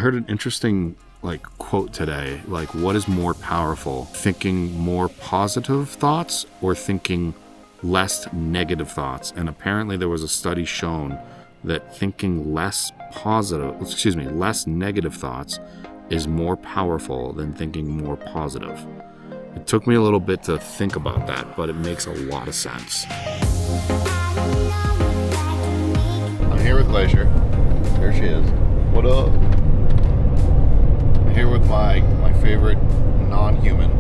heard an interesting quote today, what is more powerful, thinking more positive thoughts or thinking less negative thoughts? And apparently there was a study shown that thinking less negative thoughts is more powerful than thinking more positive. It took me a little bit to think about that, but it makes a lot of sense. I'm here with Glacier. There she is. What up? I'm here with my favorite non-human.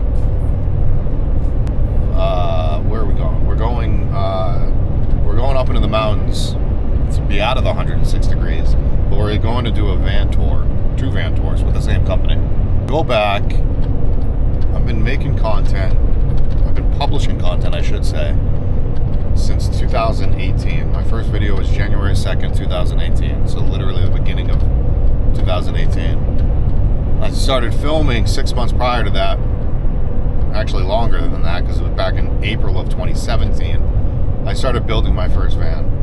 Where are we going? We're going up into the mountains to be out of the 106 degrees, but we're going to do a van tour, 2 van tours with the same company. Go back. I've been making content. I've been publishing content, I should say, since 2018. My first video was January 2nd, 2018, so literally the beginning of 2018. I started filming 6 months prior to that, actually longer than that, because it was back in April of 2017. I started building my first van.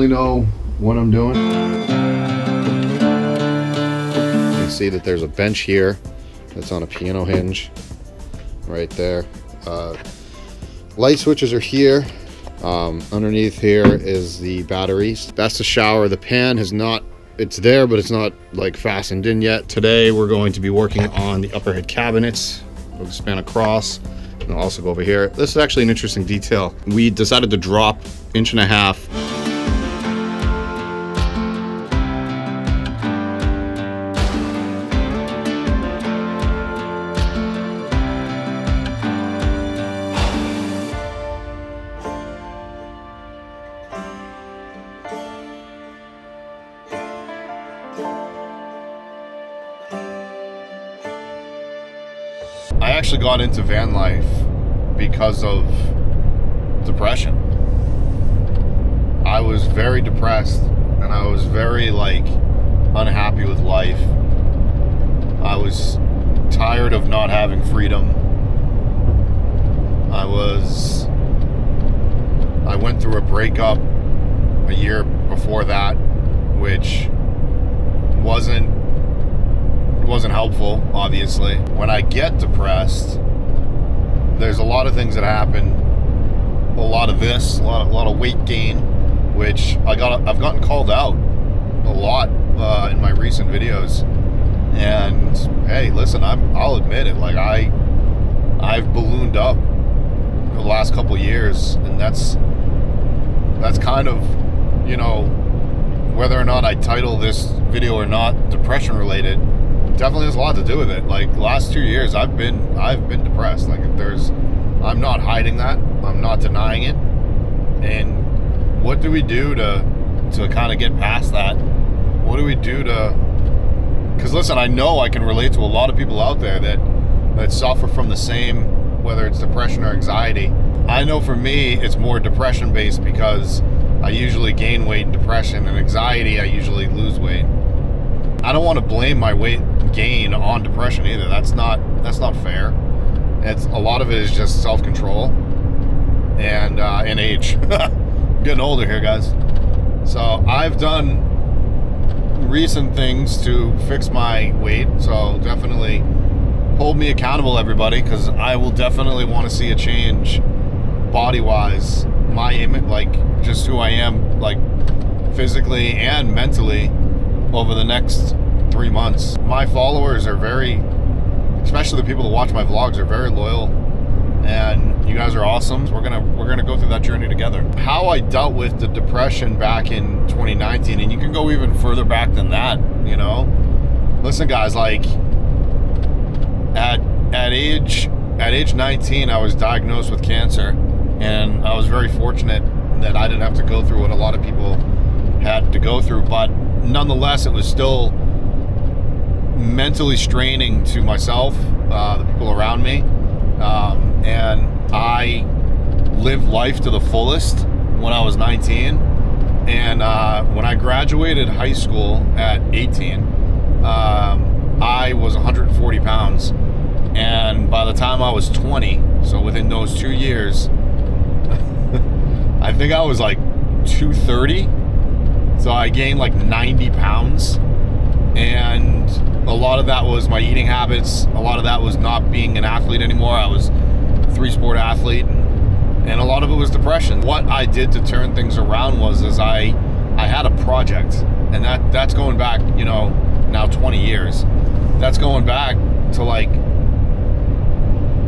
Know what I'm doing. You can see that there's a bench here that's on a piano hinge right there. Light switches are here. Underneath here is the batteries. That's the shower. The pan has not, it's there, but it's not fastened in yet. Today we're going to be working on the upper head cabinets. We'll span across and I'll also go over here. This is actually an interesting detail. We decided to drop 1.5 inches. I actually got into van life because of depression. I was very depressed and I was very unhappy with life. I was tired of not having freedom. I went through a breakup a year before that, which wasn't helpful, obviously. When I get depressed, there's a lot of things that happen. A lot of weight gain, which I've gotten called out a lot in my recent videos. And hey, listen, I'll admit it. I've ballooned up the last couple years, and that's kind of, whether or not I title this video or not depression related, definitely has a lot to do with it. The last 2 years I've been depressed. I'm not hiding that. I'm not denying it. And what do we do to kind of get past that? What do we do because listen, I know I can relate to a lot of people out there that suffer from the same, whether it's depression or anxiety. I know for me it's more depression based because I usually gain weight in depression, and anxiety I usually lose weight. I don't want to blame my weight gain on depression either. That's not fair. It's a lot of it is just self-control and age. I'm getting older here, guys. So I've done recent things to fix my weight. So definitely hold me accountable, everybody, because I will definitely want to see a change body-wise. My image, just who I am, physically and mentally, over the next 3 months. My followers are especially the people that watch my vlogs, are very loyal, and you guys are awesome. We're gonna go through that journey together. How I dealt with the depression back in 2019, and you can go even further back than that. Listen, guys, at age 19, I was diagnosed with cancer, and I was very fortunate that I didn't have to go through what a lot of people had to go through, but nonetheless, it was still mentally straining to myself, the people around me, and I lived life to the fullest when I was 19, and when I graduated high school at 18, I was 140 pounds. And by the time I was 20, so within those 2 years, I think I was like 230. So I gained like 90 pounds. And a lot of that was my eating habits. A lot of that was not being an athlete anymore. I was a 3-sport athlete. And a lot of it was depression. What I did to turn things around was I had a project. And that's going back, you know, now 20 years. That's going back to like,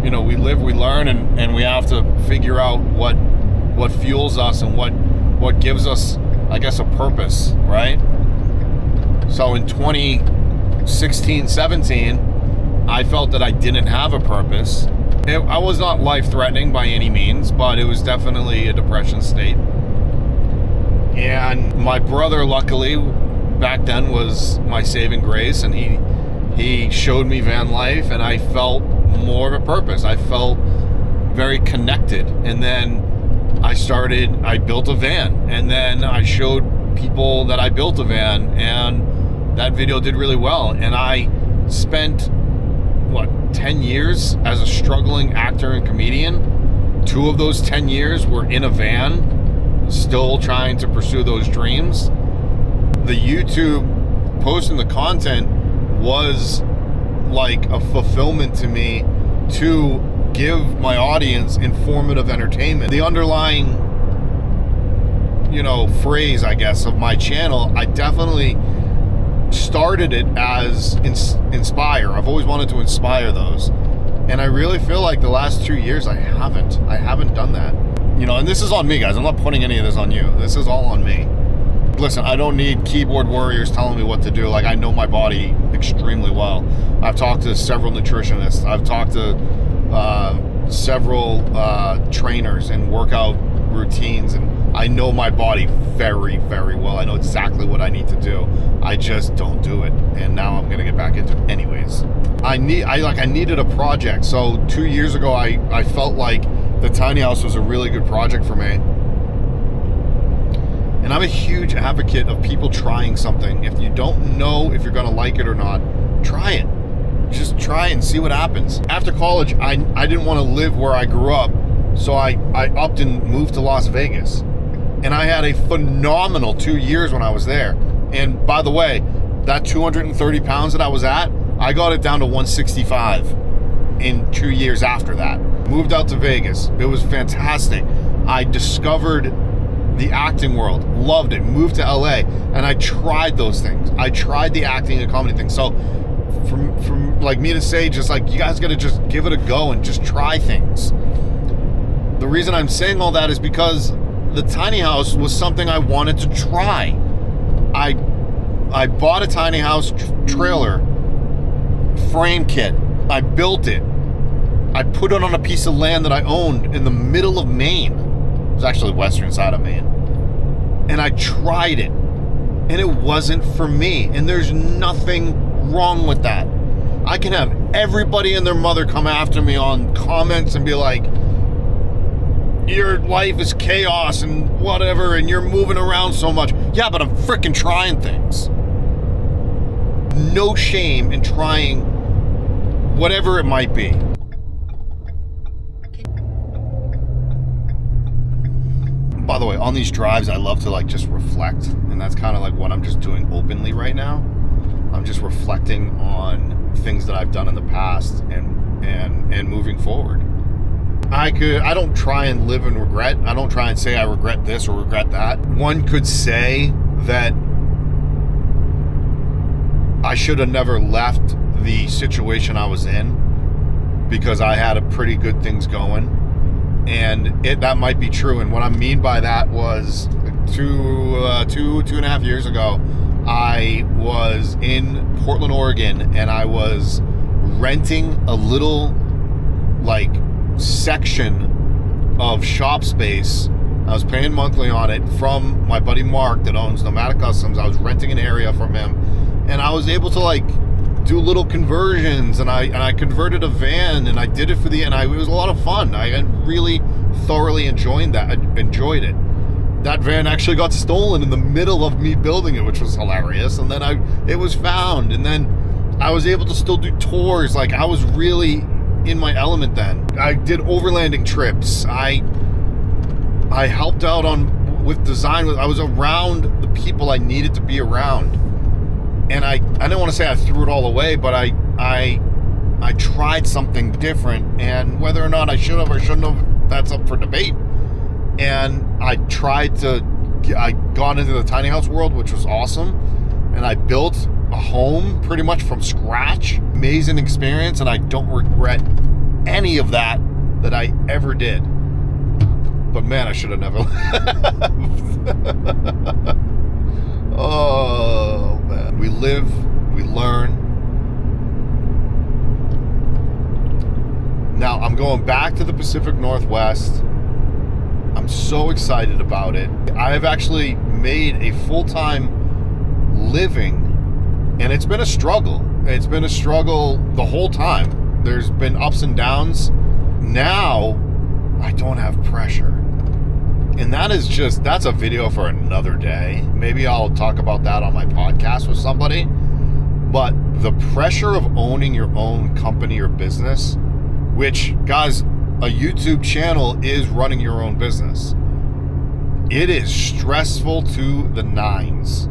you know, we live, we learn, and we have to figure out what fuels us and what gives us, I guess, a purpose, right? So in 2016, 17, I felt that I didn't have a purpose. I was not life-threatening by any means, but it was definitely a depression state. And my brother, luckily, back then was my saving grace, and he showed me van life, and I felt more of a purpose. I felt very connected. And then I built a van, and then I showed people that I built a van, and that video did really well. And I spent 10 years as a struggling actor and comedian. 2 of those 10 years were in a van, still trying to pursue those dreams. The YouTube posting the content was like a fulfillment to me to give my audience informative entertainment. The underlying, you know, phrase, I guess, of my channel, I definitely started it as inspire. I've always wanted to inspire those. And I really feel like the last 2 years I haven't done that. You know, and this is on me, guys. I'm not putting any of this on you. This is all on me. Listen, I don't need keyboard warriors telling me what to do. Like, I know my body extremely well. I've talked to several nutritionists. I've talked to several trainers and workout routines, and I know my body very, very well. I know exactly what I need to do. I just don't do it. And now I'm gonna get back into it anyways. I needed a project. So 2 years ago, I felt like the tiny house was a really good project for me. And I'm a huge advocate of people trying something. If you don't know if you're gonna like it or not, try it. Just try and see what happens. After college, I didn't want to live where I grew up, so I upped and moved to Las Vegas. And I had a phenomenal 2 years when I was there. And by the way, that 230 pounds that I was at, I got it down to 165 in 2 years after that. Moved out to Vegas. It was fantastic. I discovered the acting world, loved it, moved to LA, and I tried those things. I tried the acting and comedy thing. So from like me to say, just like, you guys gotta just give it a go and just try things. The reason I'm saying all that is because the tiny house was something I wanted to try. I bought a tiny house trailer frame kit. I built it. I put it on a piece of land that I owned in the middle of Maine. It was actually western side of Maine. And I tried it. And it wasn't for me. And there's nothing wrong with that. I can have everybody and their mother come after me on comments and be like, your life is chaos and whatever, and you're moving around so much. Yeah, but I'm freaking trying things. No shame in trying whatever it might be. By the way, on these drives, I love to like just reflect, and that's kind of like what I'm just doing openly right now. I'm just reflecting on things that I've done in the past and moving forward. I don't try and live in regret. I don't try and say I regret this or regret that. One could say that I should have never left the situation I was in because I had a pretty good things going. And that might be true. And what I mean by that was two and a half years ago, I was in Portland, Oregon, and I was renting a little like section of shop space. I was paying monthly on it from my buddy Mark that owns Nomadic Customs. I was renting an area from him, and I was able to like do little conversions, and I converted a van, and I did it for it was a lot of fun. I really thoroughly enjoyed it. that van actually got stolen in the middle of me building it, which was hilarious. And then it was found, and then I was able to still do tours. Like, I was really in my element then. I did overlanding trips. I helped out with design. I was around the people I needed to be around. And I didn't want to say I threw it all away, but I tried something different, and whether or not I should have or shouldn't have, that's up for debate. And I got into the tiny house world, which was awesome. And I built a home pretty much from scratch. Amazing experience, and I don't regret any of that I ever did. But man, I should have never left. Oh man. We live, we learn. Now I'm going back to the Pacific Northwest. I'm so excited about it. I have actually made a full-time living, and it's been a struggle. It's been a struggle the whole time. There's been ups and downs. Now I don't have pressure. And that's a video for another day. Maybe I'll talk about that on my podcast with somebody. But the pressure of owning your own company or business, which, guys, a YouTube channel is running your own business. It is stressful to the nines.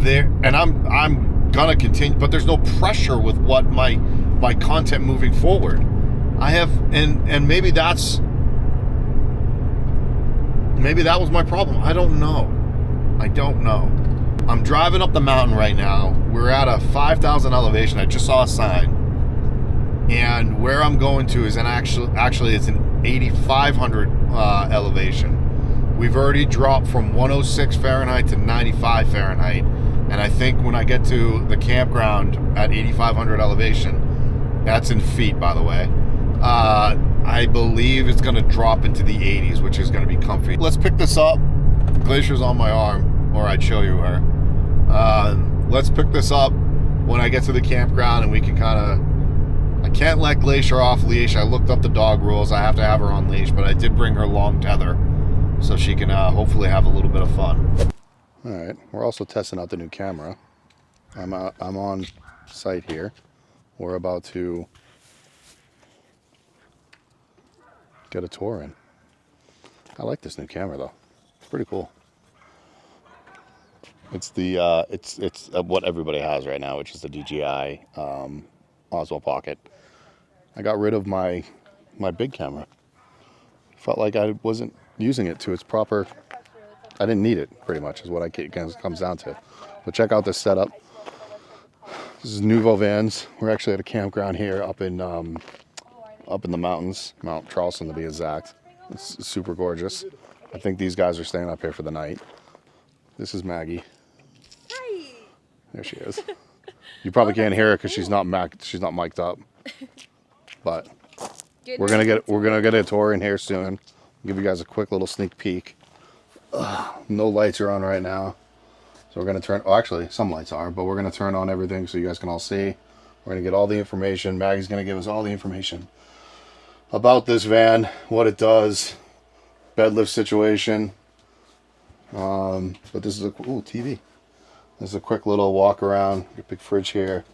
And I'm gonna continue, but there's no pressure with what my content moving forward. I have, and maybe that was my problem. I don't know. I'm driving up the mountain right now. We're at a 5,000 elevation. I just saw a sign. And where I'm going to is actually it's an 8,500 elevation. We've already dropped from 106 Fahrenheit to 95 Fahrenheit. And I think when I get to the campground at 8,500 elevation, that's in feet, by the way, I believe it's going to drop into the 80s, which is going to be comfy. Let's pick this up. Glacier's on my arm, or I'd show you her. Let's pick this up when I get to the campground, and we can kind of... I can't let Glacier off leash. I looked up the dog rules. I have to have her on leash, but I did bring her long tether so she can hopefully have a little bit of fun. All right, we're also testing out the new camera. I'm on site here. We're about to get a tour in. I like this new camera though. It's pretty cool. It's the it's what everybody has right now, which is the DJI Osmo Pocket. I got rid of my big camera. Felt like I wasn't using it to its proper. I didn't need it, pretty much, is what it comes down to. But check out this setup. This is Noovo Vans. We're actually at a campground here up in the mountains, Mount Charleston to be exact. It's super gorgeous. I think these guys are staying up here for the night. This is Maggie. Hi. There she is. You probably can't hear her because she's not mic'd up. But we're gonna get a tour in here soon. Give you guys a quick little sneak peek. No lights are on right now, so we're gonna turn. Oh, actually, some lights are, but we're gonna turn on everything so you guys can all see. We're gonna get all the information. Maggie's gonna give us all the information about this van, what it does, bed lift situation. But this is a TV. This is a quick little walk around. Your big fridge here.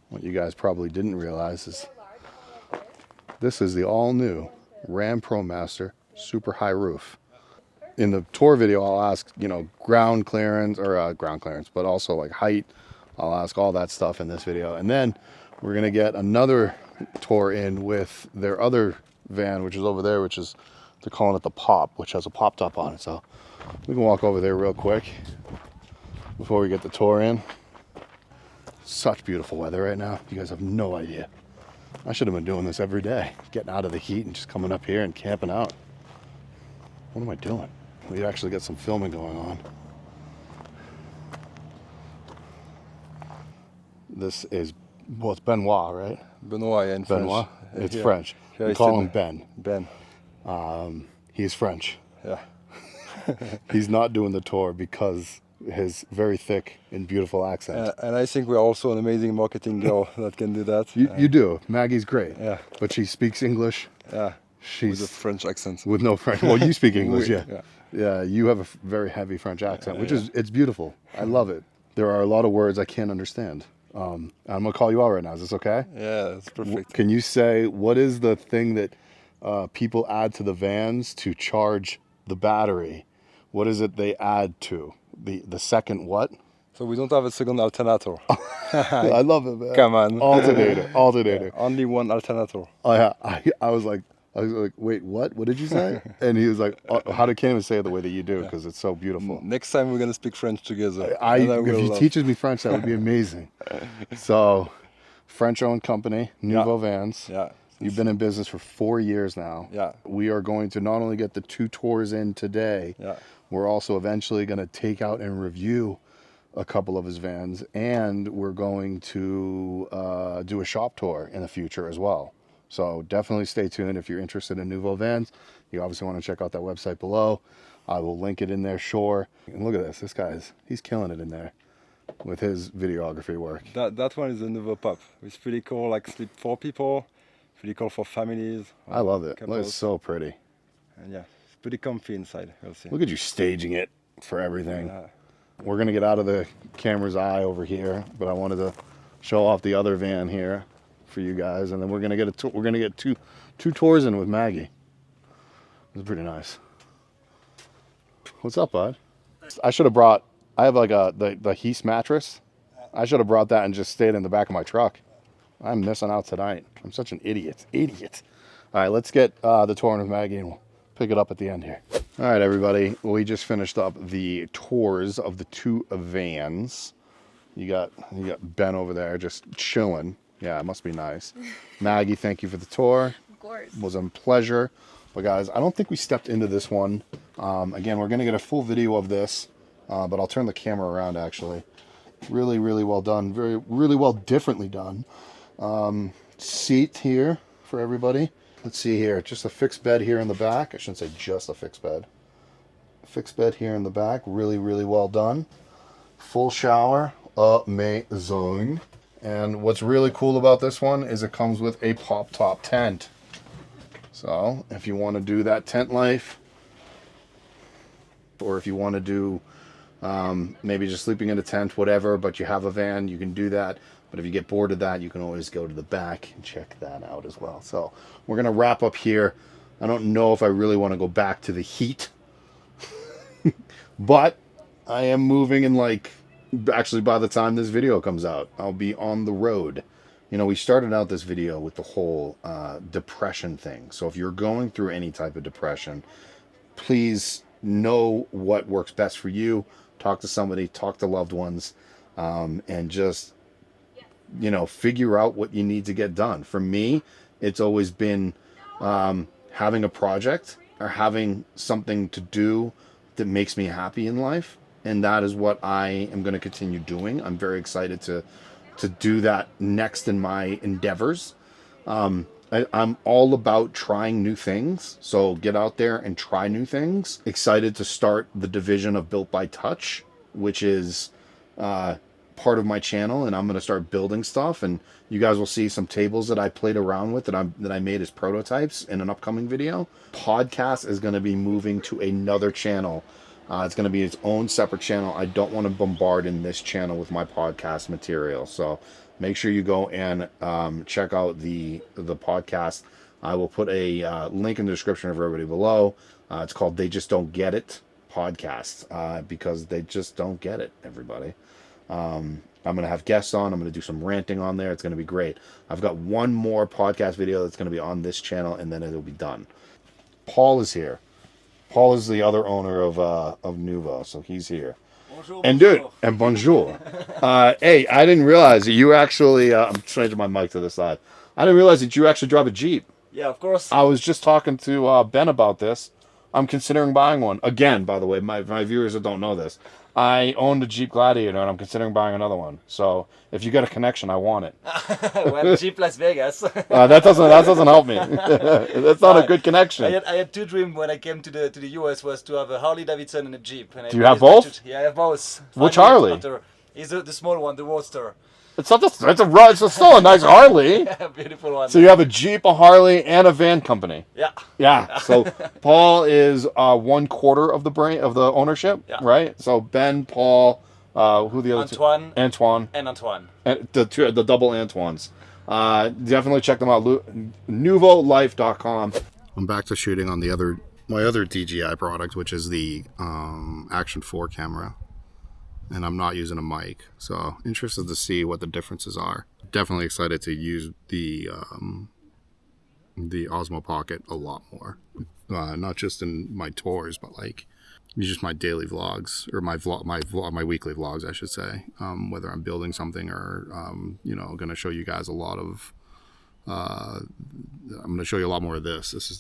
What you guys probably didn't realize is this is the all-new Ram ProMaster super high roof. In the tour video, I'll ask, ground clearance, but also like height. I'll ask all that stuff in this video. And then we're gonna get another tour in with their other van, which is over there, which is, they're calling it the Pop, which has a pop top on it. So we can walk over there real quick before we get the tour in. Such beautiful weather right now. You guys have no idea. I should have been doing this every day, getting out of the heat and just coming up here and camping out. What am I doing? We actually got some filming going on. This is, well, it's Benoit, right? Benoit in Benoit. French. It's Yeah. French. Yeah, We call him Ben. Ben. He's French. Yeah. He's not doing the tour because his very thick and beautiful accent. And I think we're also an amazing marketing girl that can do that. You do. Maggie's great. Yeah. But she speaks English. Yeah. with a French accent. with no French. Well, you speak English, Oui, yeah. Yeah, you have a very heavy French accent, which is it's beautiful. I love it. There are a lot of words I can't understand. I'm gonna call you out right now. Is this okay? Yeah, it's perfect. Can you say what is the thing that people add to the vans to charge the battery? What is it they add to the second what? So we don't have a second alternator. I love it, man. Come on. Alternator. Yeah, only one alternator. Oh yeah, I was like, wait, what? What did you say? And he was like, how do can't even say it the way that you do because it's so beautiful. Next time we're gonna speak French together. If he teaches me French, that would be amazing. So, French-owned company, Noovo Vans. Yeah. You've been in business for 4 years now. Yeah. We are going to not only get the 2 tours in today, we're also eventually going to take out and review a couple of his vans, and we're going to do a shop tour in the future as well. So definitely stay tuned if you're interested in Noovo Vans. You obviously want to check out that website below. I will link it in there, sure. And look at this. This guy's, he's killing it in there with his videography work. That one is a Noovo Pop. It's pretty cool, like sleep for people, pretty cool for families. I love it. Look, couples. it's so pretty. And yeah, it's pretty comfy inside. You'll see. Look at you staging it for everything. Yeah. We're going to get out of the camera's eye over here, but I wanted to show off the other van here for you guys, and then we're going to get we're going to get two tours in with Maggie. It's pretty nice. What's up, bud? I should have brought, I have like the Heath mattress. I should have brought that and just stayed in the back of my truck. I'm missing out tonight. I'm such an idiot. All right, let's get the tour in with Maggie and we'll pick it up at the end here. All right, everybody. We just finished up the tours of the 2 vans. You got Ben over there just chilling. Yeah, it must be nice. Maggie, thank you for the tour. Of course. It was a pleasure. But guys, I don't think we stepped into this one. Again, we're going to get a full video of this, but I'll turn the camera around actually. Really, really well done. Really well differently done. Seat here for everybody. Let's see here. Just a fixed bed here in the back. I shouldn't say just a fixed bed. Fixed bed here in the back. Really, really well done. Full shower. Amazing. And what's really cool about this one is it comes with a pop-top tent. So if you want to do that tent life, or if you want to do maybe just sleeping in a tent, whatever, but you have a van, you can do that. But if you get bored of that, you can always go to the back and check that out as well. So we're going to wrap up here. I don't know if I really want to go back to the heat. But I am moving in actually by the time this video comes out, I'll be on the road. You know, we started out this video with the whole depression thing. So if you're going through any type of depression, please know what works best for you. Talk to somebody, talk to loved ones, and just, you know, figure out what you need to get done. For me, it's always been having a project or having something to do that makes me happy in life. And that is what I am going to continue doing. I'm very excited to do that next in my endeavors. I'm all about trying new things. So get out there and try new things. Excited to start the division of Built by Touch, which is part of my channel, and I'm going to start building stuff. And you guys will see some tables that I played around with that I made as prototypes in an upcoming video. Podcast is going to be moving to another channel. It's going to be its own separate channel. I don't want to bombard in this channel with my podcast material. So make sure you go and check out the podcast. I will put a link in the description of everybody below. It's called They Just Don't Get It podcast because they just don't get it, everybody. I'm going to have guests on. I'm going to do some ranting on there. It's going to be great. I've got one more podcast video that's going to be on this channel, and then it'll be done. Paul is here. Paul is the other owner of Noovo, so he's here. Bonjour, And bonjour. dude, and bonjour. Hey, I didn't realize that you actually, I'm changing my mic to the side. I didn't realize that you actually drive a Jeep. Yeah, of course. I was just talking to Ben about this. I'm considering buying one. Again, by the way, my viewers that don't know this, I owned a Jeep Gladiator and I'm considering buying another one. So if you get a connection, I want it. Well, Jeep Las Vegas. That doesn't help me. That's not a good connection. I had 2 dreams when I came to the US was to have a Harley Davidson and a Jeep. And Do you have both? Yeah, I have both. Which Finally, Harley? after- Is the small one, the Roadster. It's not it's it's still a nice Harley. Yeah, beautiful one. So you have a Jeep, a Harley, and a van company. Yeah. Yeah. So Paul is 1/4 of the brain of the ownership, Yeah. right? So Ben, Paul, who the other Antoine. two? Antoine. And Antoine. And the double Antoines. Definitely check them out. NoovoLife.com. I'm back to shooting on my other DJI product, which is the Action 4 camera. And I'm not using a mic, so interested to see what the differences are. Definitely excited to use the Osmo Pocket a lot more, not just in my tours, but like just my daily vlogs or my weekly vlogs, I should say. Whether I'm building something or going to show you guys a lot of. I'm going to show you a lot more of this. This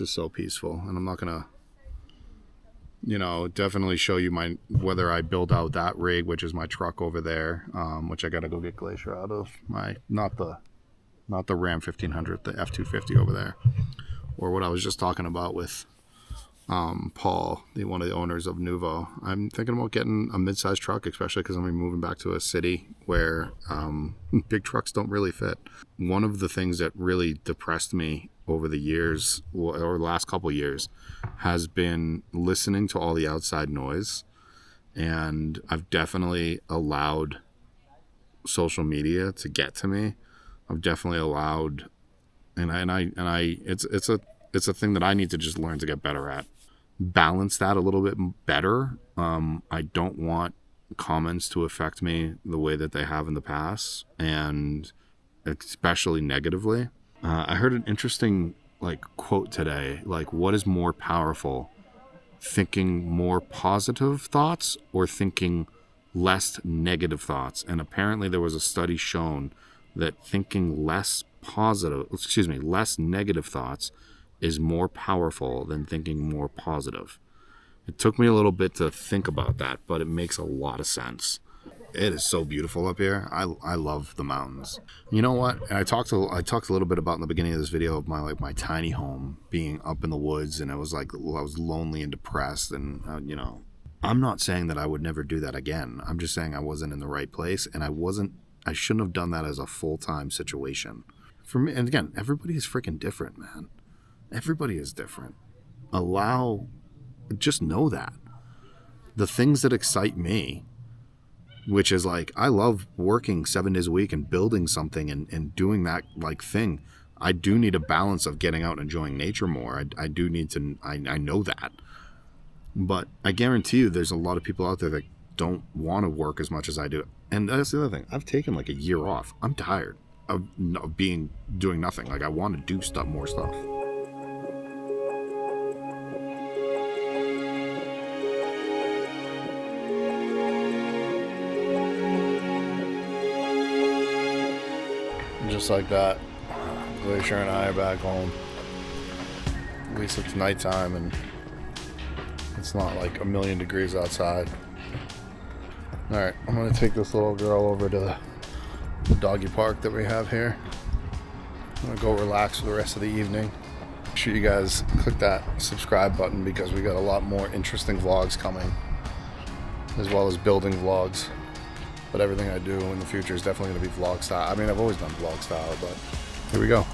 is so peaceful, and I'm not going to. Definitely show you whether I build out that rig, which is my truck over there, which I gotta go get Glacier out of not the Ram 1500, the F250 over there, or what I was just talking about with Paul, one of the owners of Noovo. I'm thinking about getting a mid-sized truck, especially because I'm gonna be moving back to a city where big trucks don't really fit. One of the things that really depressed me over the years, or the last couple years, has been listening to all the outside noise. And I've definitely allowed social media to get to me. I've definitely allowed, it's a thing that I need to just learn to get better at. Balance that a little bit better. I don't want comments to affect me the way that they have in the past, and especially negatively. I heard an interesting quote today, what is more powerful, thinking more positive thoughts or thinking less negative thoughts? And apparently there was a study shown that thinking less negative thoughts is more powerful than thinking more positive. It took me a little bit to think about that, but it makes a lot of sense. It is so beautiful up here. I love the mountains. You know what? And I talked a little bit about in the beginning of this video of my tiny home being up in the woods, and I was lonely and depressed, and I'm not saying that I would never do that again. I'm just saying I wasn't in the right place, and I shouldn't have done that as a full-time situation. For me, and again, everybody is freaking different, man. Everybody is different. Just know that. The things that excite me, which is I love working 7 days a week and building something and doing that thing. I do need a balance of getting out and enjoying nature more. I do need to, I know that. But I guarantee you there's a lot of people out there that don't want to work as much as I do. And that's the other thing. I've taken a year off. I'm tired of doing nothing. I want to do more stuff. Just like that, Glacier and I are back home. At least it's nighttime and it's not a million degrees outside. Alright, I'm going to take this little girl over to the doggy park that we have here. I'm going to go relax for the rest of the evening. Make sure you guys click that subscribe button because we got a lot more interesting vlogs coming, as well as building vlogs. But everything I do in the future is definitely going to be vlog style. I mean, I've always done vlog style, but here we go.